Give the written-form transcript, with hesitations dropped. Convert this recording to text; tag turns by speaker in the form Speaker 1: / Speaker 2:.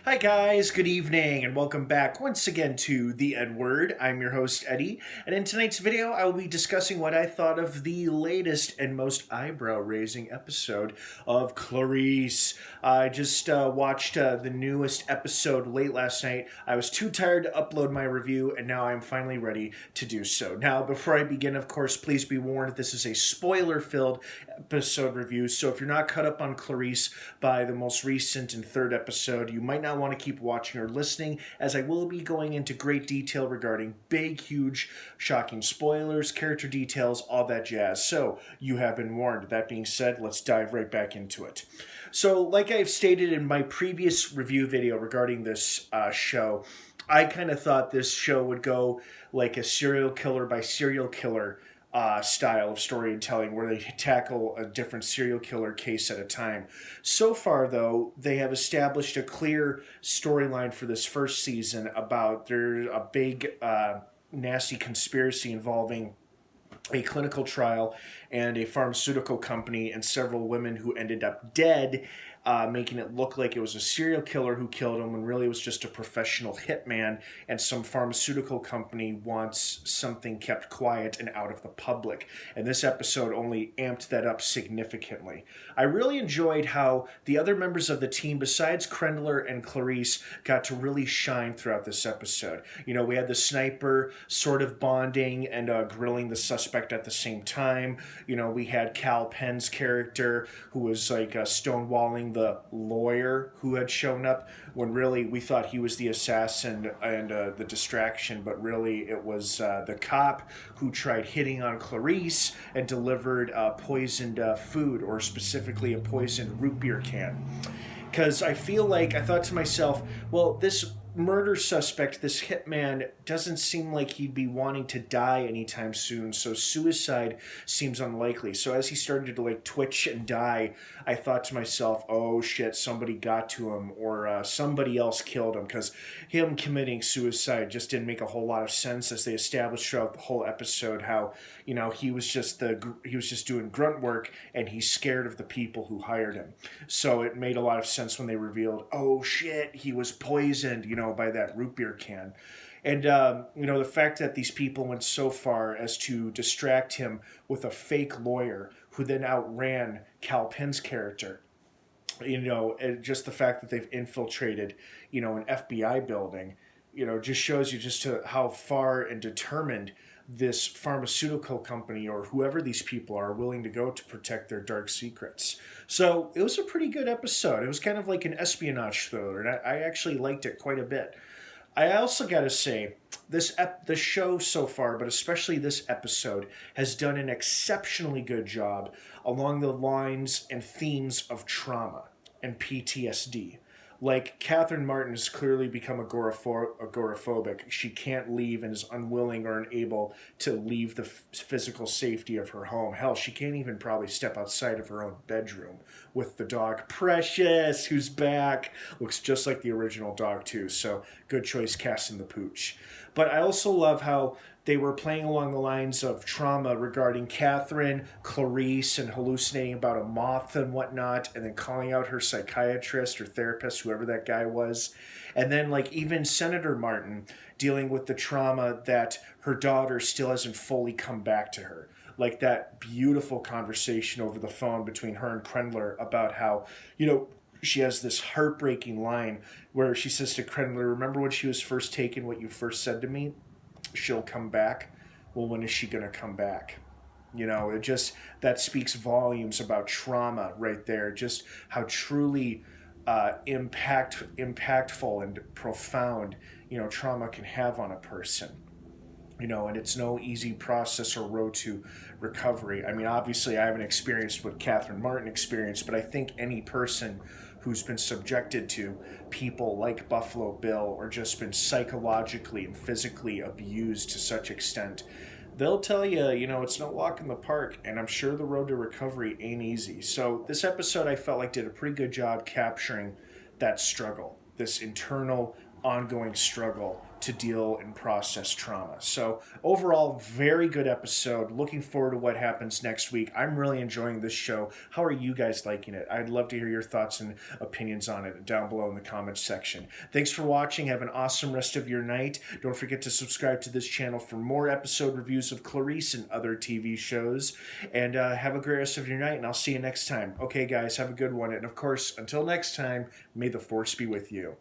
Speaker 1: Hi guys, good evening, and welcome back once again to the EdWord. I'm your host, Eddie, and in tonight's video, I will be discussing what I thought of the latest and most eyebrow-raising episode of Clarice. I just watched the newest episode late last night. I was too tired to upload my review, and now I'm finally ready to do so. Now, before I begin, of course, please be warned, this is a spoiler-filled episode review, so if you're not caught up on Clarice by the most recent and third episode, you might not want to keep watching or listening, as I will be going into great detail regarding big, huge, shocking spoilers, character details, all that jazz. So, you have been warned. That being said, let's dive right back into it. So, like I've stated in my previous review video regarding this show, I kind of thought this show would go like a serial killer by serial killer style of storytelling, where they tackle a different serial killer case at a time. So far, though, they have established a clear storyline for this first season about there's a big, nasty conspiracy involving a clinical trial and a pharmaceutical company and several women who ended up dead, making it look like it was a serial killer who killed them when really it was just a professional hitman, and some pharmaceutical company wants something kept quiet and out of the public. And this episode only amped that up significantly. I really enjoyed how the other members of the team, besides Krendler and Clarice, got to really shine throughout this episode. You know, we had the sniper sort of bonding and grilling the suspect at the same time. You know, we had Cal Penn's character who was like stonewalling the lawyer who had shown up when really we thought he was the assassin and the distraction, but really it was the cop who tried hitting on Clarice and delivered poisoned food, or specifically a poisoned root beer can. Because I thought to myself, well, this murder suspect, this hitman, doesn't seem like he'd be wanting to die anytime soon, so suicide seems unlikely. So as he started to twitch and die, I thought to myself, oh shit, somebody got to him, or somebody else killed him, because him committing suicide just didn't make a whole lot of sense, as they established throughout the whole episode how, you know, he was just doing grunt work, and he's scared of the people who hired him. So it made a lot of sense when they revealed, oh shit, he was poisoned, you know, by that root beer can. And, you know, the fact that these people went so far as to distract him with a fake lawyer who then outran Cal Penn's character. You know, and just the fact that they've infiltrated, you know, an FBI building, you know, just shows you just to how far and determined this pharmaceutical company or whoever these people are willing to go to protect their dark secrets. So it was a pretty good episode. It was kind of like an espionage thriller, and I actually liked it quite a bit. I also got to say, the show so far, but especially this episode, has done an exceptionally good job along the lines and themes of trauma and PTSD. Like, Catherine Martin has clearly become agoraphobic. She can't leave and is unwilling or unable to leave the physical safety of her home. Hell, she can't even probably step outside of her own bedroom with the dog Precious, who's back. Looks just like the original dog, too, so good choice casting the pooch. But I also love how they were playing along the lines of trauma regarding Catherine, Clarice, and hallucinating about a moth and whatnot, and then calling out her psychiatrist or therapist, whoever that guy was. And then, like, even Senator Martin dealing with the trauma that her daughter still hasn't fully come back to her. Like that beautiful conversation over the phone between her and Krendler about how, you know, she has this heartbreaking line where she says to Krendler, remember when she was first taken, what you first said to me? She'll come back. Well, when is she going to come back? You know, it just, that speaks volumes about trauma right there. Just how truly impactful and profound, you know, trauma can have on a person. You know, and it's no easy process or road to recovery. I mean, obviously, I haven't experienced what Catherine Martin experienced, but I think any person who's been subjected to people like Buffalo Bill, or just been psychologically and physically abused to such extent, they'll tell you, you know, it's no walk in the park, and I'm sure the road to recovery ain't easy. So this episode, I felt like, did a pretty good job capturing that struggle, this internal ongoing struggle to deal and process trauma. So overall, very good episode. Looking forward to what happens next week. I'm really enjoying this show. How are you guys liking it? I'd love to hear your thoughts and opinions on it down below in the comments section. Thanks for watching. Have an awesome rest of your night. Don't forget to subscribe to this channel for more episode reviews of Clarice and other TV shows. And have a great rest of your night, and I'll see you next time. Okay, guys, have a good one. And of course, until next time, may the force be with you.